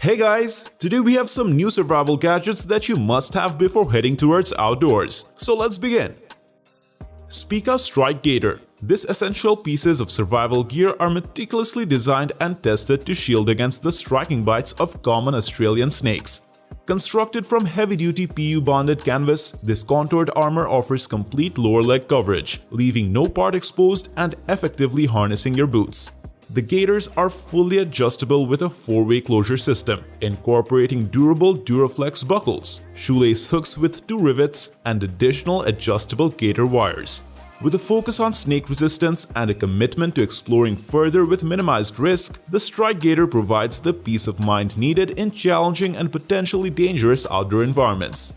Hey guys, today we have some new survival gadgets that you must have before heading towards outdoors. So let's begin. Spika Strike Gaiter. These essential pieces of survival gear are meticulously designed and tested to shield against the striking bites of common Australian snakes. Constructed from heavy-duty PU-bonded canvas, this contoured armor offers complete lower leg coverage, leaving no part exposed and effectively harnessing your boots. The gaiters are fully adjustable with a 4-way closure system, incorporating durable Duraflex buckles, shoelace hooks with 2 rivets, and additional adjustable gaiter wires. With a focus on snake resistance and a commitment to exploring further with minimized risk, the Strike Gaiter provides the peace of mind needed in challenging and potentially dangerous outdoor environments.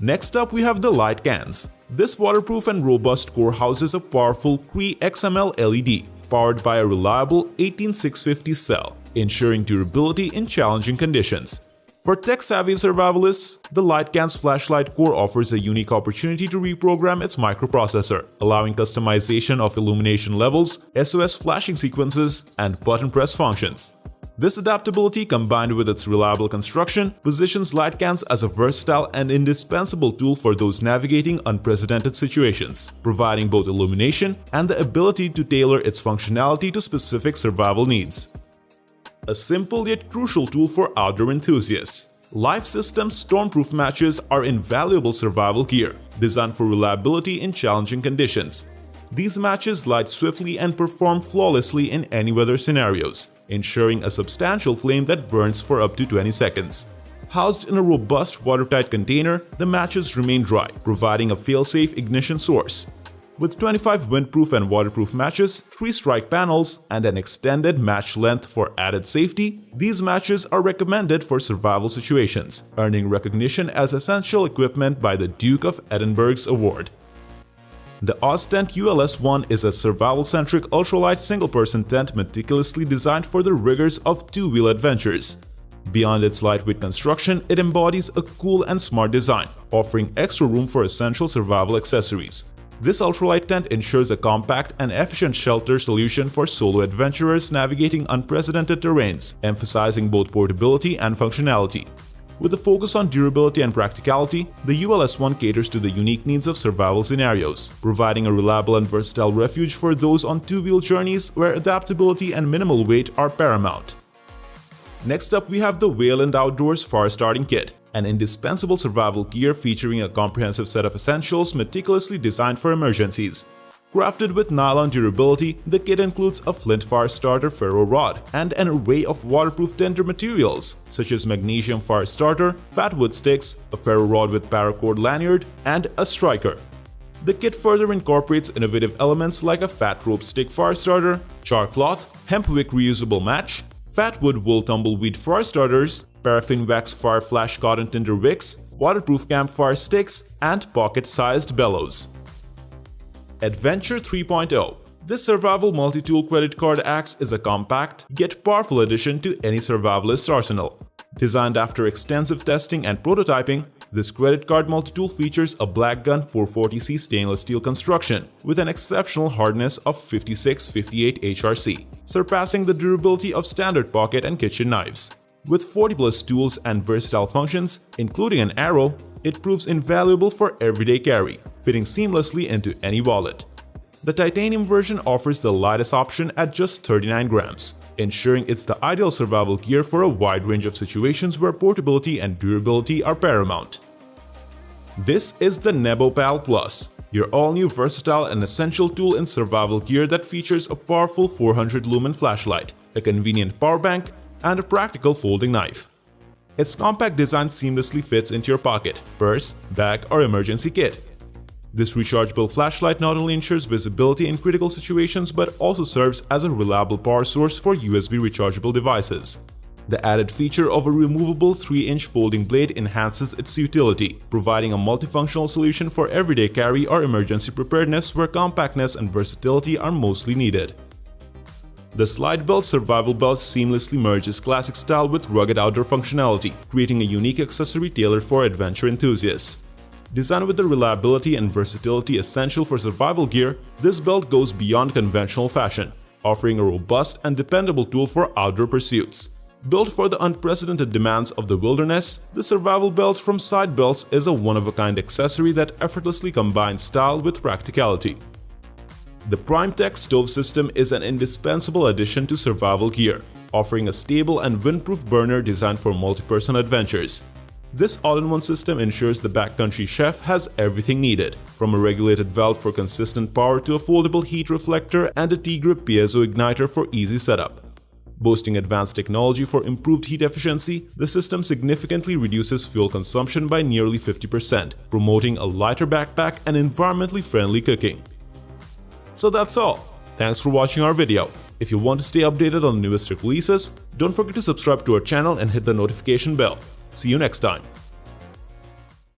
Next up, we have the LiteCans. This waterproof and robust core houses a powerful Cree XML LED, powered by a reliable 18650 cell, ensuring durability in challenging conditions. For tech-savvy survivalists, the LiteCans flashlight core offers a unique opportunity to reprogram its microprocessor, allowing customization of illumination levels, SOS flashing sequences, and button press functions. This adaptability, combined with its reliable construction, positions LiteCans as a versatile and indispensable tool for those navigating unprecedented situations, providing both illumination and the ability to tailor its functionality to specific survival needs. A simple yet crucial tool for outdoor enthusiasts. Lifesystems Stormproof matches are invaluable survival gear, designed for reliability in challenging conditions. These matches light swiftly and perform flawlessly in any weather scenarios, ensuring a substantial flame that burns for up to 20 seconds. Housed in a robust watertight container, the matches remain dry, providing a fail-safe ignition source. With 25 windproof and waterproof matches, 3 strike panels, and an extended match length for added safety, these matches are recommended for survival situations, earning recognition as essential equipment by the Duke of Edinburgh's award. The OZTENT ULS-1 is a survival-centric ultralight single-person tent meticulously designed for the rigors of two-wheel adventures. Beyond its lightweight construction, it embodies a cool and smart design, offering extra room for essential survival accessories. This ultralight tent ensures a compact and efficient shelter solution for solo adventurers navigating unprecedented terrains, emphasizing both portability and functionality. With a focus on durability and practicality, the ULS-1 caters to the unique needs of survival scenarios, providing a reliable and versatile refuge for those on two-wheel journeys where adaptability and minimal weight are paramount. Next up, we have the Weyland Outdoors Fire Starting Kit, an indispensable survival gear featuring a comprehensive set of essentials meticulously designed for emergencies. Crafted with nylon durability, the kit includes a flint fire starter ferro rod and an array of waterproof tinder materials such as magnesium fire starter, fat wood sticks, a ferro rod with paracord lanyard, and a striker. The kit further incorporates innovative elements like a fat rope stick fire starter, char cloth, hemp wick reusable match, fat wood wool tumbleweed fire starters, paraffin wax fire flash cotton tinder wicks, waterproof campfire sticks, and pocket-sized bellows. Adventur 3.0. This survival multi-tool credit card axe is a compact yet powerful addition to any survivalist's arsenal. Designed after extensive testing and prototyping, this credit card multi-tool features a black gun 440C stainless steel construction with an exceptional hardness of 5658 HRC, surpassing the durability of standard pocket and kitchen knives. With 40+ tools and versatile functions, including an arrow, it proves invaluable for everyday carry, fitting seamlessly into any wallet. The titanium version offers the lightest option at just 39 grams, ensuring it's the ideal survival gear for a wide range of situations where portability and durability are paramount. This is the Nebo PaL Plus, your all-new versatile and essential tool in survival gear that features a powerful 400-lumen flashlight, a convenient power bank, and a practical folding knife. Its compact design seamlessly fits into your pocket, purse, bag, or emergency kit. This rechargeable flashlight not only ensures visibility in critical situations but also serves as a reliable power source for USB rechargeable devices. The added feature of a removable 3-inch folding blade enhances its utility, providing a multifunctional solution for everyday carry or emergency preparedness where compactness and versatility are mostly needed. The SlideBelt survival belt seamlessly merges classic style with rugged outdoor functionality, creating a unique accessory tailored for adventure enthusiasts. Designed with the reliability and versatility essential for survival gear, this belt goes beyond conventional fashion, offering a robust and dependable tool for outdoor pursuits. Built for the unprecedented demands of the wilderness, the survival belt from SlideBelts is a one-of-a-kind accessory that effortlessly combines style with practicality. The Primetech Stove System is an indispensable addition to survival gear, offering a stable and windproof burner designed for multi-person adventures. This all-in-one system ensures the backcountry chef has everything needed, from a regulated valve for consistent power to a foldable heat reflector and a T-grip piezo igniter for easy setup. Boasting advanced technology for improved heat efficiency, the system significantly reduces fuel consumption by nearly 50%, promoting a lighter backpack and environmentally friendly cooking. So that's all. Thanks for watching our video. If you want to stay updated on the newest releases, don't forget to subscribe to our channel and hit the notification bell. See you next time.